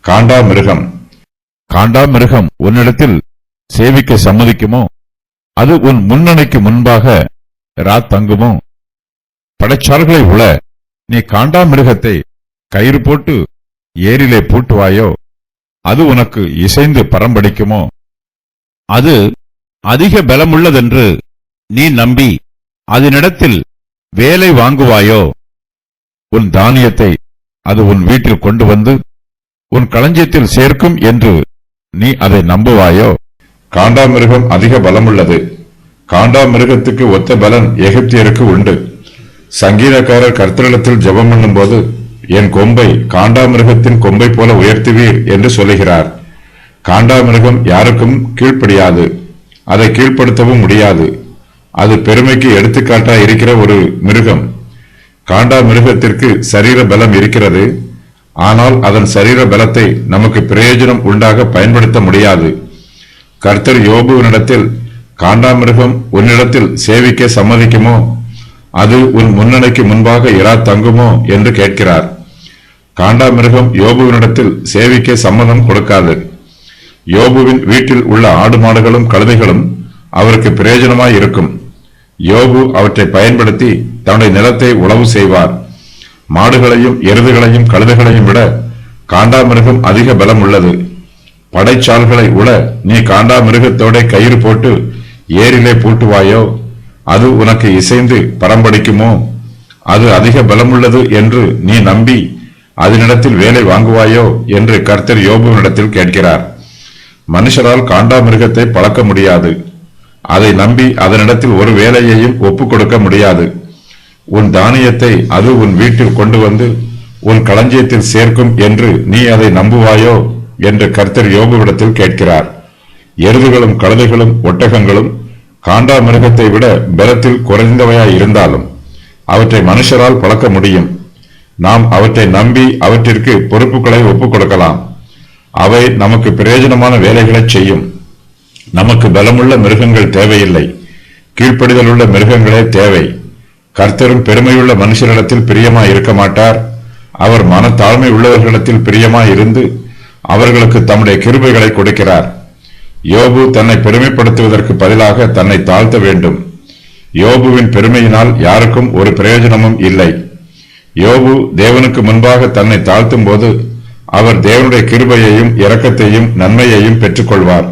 காண்டாமிருகம். காண்டாமிருகம் உன்னிடத்தில் சேவிக்க சம்மதிக்குமோ? அது உன் முன்னணைக்கு முன்பாக தங்குமோ? படைச்சால்களை உள நீ காண்டாமிருகத்தை கயிறு போட்டு ஏரிலே பூட்டுவாயோ? அது உனக்கு இசைந்து பரம்படிக்குமோ? அது அதிக பலமுள்ளதென்று நீ நம்பி அதனிடத்தில் வேலை வாங்குவாயோ? உன் தானியத்தை அது உன் வீட்டில் கொண்டு வந்து உன் களஞ்சியத்தில் சேர்க்கும் என்று நீ அதை நம்புவாயோ? காண்டாமிருகம் அதிக பலமுள்ளது. காண்டாமிருகத்துக்கு ஒத்த பலன் எகிப்தியருக்கு உண்டு. சங்கீதக்காரர் கர்த்தரிடத்தில் ஜெபம் பண்ணும் போது, என் கொம்பை காண்டாமிருகத்தின் கொம்பை போல உயர்த்துவீர் என்று சொல்லுகிறார். காண்டாமிருகம் யாருக்கும் கீழ்ப்படியாது, அதை கீழ்ப்படுத்தவும் முடியாது. அது பெருமைக்கு எடுத்துக்காட்டாய் இருக்கிற ஒரு மிருகம். காண்டாமிருகத்திற்கு சரீர பலம் இருக்கிறது, ஆனால் அதன் சரீர பலத்தை நமக்கு பிரயோஜனம் உண்டாக பயன்படுத்த முடியாது. கர்த்தர் யோபுவினிடத்தில், காண்டாமிருகம் உன்னிடத்தில் சேவிக்க சம்மதிக்குமோ? அது உன் முன்னணைக்கு முன்பாக தங்குமோ என்று கேட்கிறார். காண்டாமிருகம் யோபுவினிடத்தில் சேவிக்க சம்மதம் கொடுக்காது. யோபுவின் வீட்டில் உள்ள ஆடு மாடுகளும் கழுதைகளும் அவருக்கு பிரயோஜனமாய் இருக்கும். யோபு அவற்றை பயன்படுத்தி தன்னுடைய நிலத்தை உழவு செய்வார். மாடுகளையும் எருதுகளையும் கழுதைகளையும் விட காண்டாமிருகம் அதிக பலம் உள்ளது. படைச்சால்களை உள நீ காண்டாமிருகத்தோட கயிறு போட்டு ஏரிலே பூட்டுவாயோ? அது உனக்கு இசைந்து பரம்படிக்குமோ? அது அதிக பலமுள்ளது என்று நீ நம்பி அதனிடத்தில் வேலை வாங்குவாயோ என்று கர்த்தர் யோபுவினிடத்தில் கேட்கிறார். மனுஷரால் காண்டாமிருகத்தை பழக்க முடியாது. அதை நம்பி அதனிடத்தில் ஒரு வேலையையும் ஒப்புக் கொடுக்க முடியாது. உன் தானியத்தை அது உன் வீட்டில் கொண்டு வந்து உன் களஞ்சியத்தில் சேர்க்கும் என்று நீ அதை நம்புவாயோ என்று கர்த்தர் யோபுவிடத்தில் கேட்கிறார். எருதுகளும் கழுதைகளும் ஒட்டகங்களும் காண்டாமிருகத்தை விட பலத்தில் குறைந்தவையாய் இருந்தாலும் அவற்றை மனுஷரால் பழக்க முடியும். நாம் அவற்றை நம்பி அவற்றிற்கு பொறுப்புகளை ஒப்புக் கொடுக்கலாம். அவை நமக்கு பிரயோஜனமான வேலைகளை செய்யும். நமக்கு பலமுள்ள மிருகங்கள் தேவையில்லை, கீழ்ப்படிதலுள்ள மிருகங்களே தேவை. கர்த்தரும் பெருமையுள்ள மனுஷரிடத்தில் பிரியமாய் இருக்க மாட்டார். அவர் மனத்தாழ்மை உள்ளவர்களிடத்தில் பிரியமாய் இருந்து அவர்களுக்கு தம்முடைய கிருபைகளை கொடுக்கிறார். யோபு தன்னை பெருமைப்படுத்துவதற்கு பதிலாக தன்னை தாழ்த்த வேண்டும். யோபுவின் பெருமையினால் யாருக்கும் ஒரு பிரயோஜனமும் இல்லை. யோபு தேவனுக்கு முன்பாக தன்னை தாழ்த்தும் போது அவர் தேவனுடைய கிருபையையும் இரக்கத்தையும் நன்மையையும் பெற்றுக்கொள்வார்.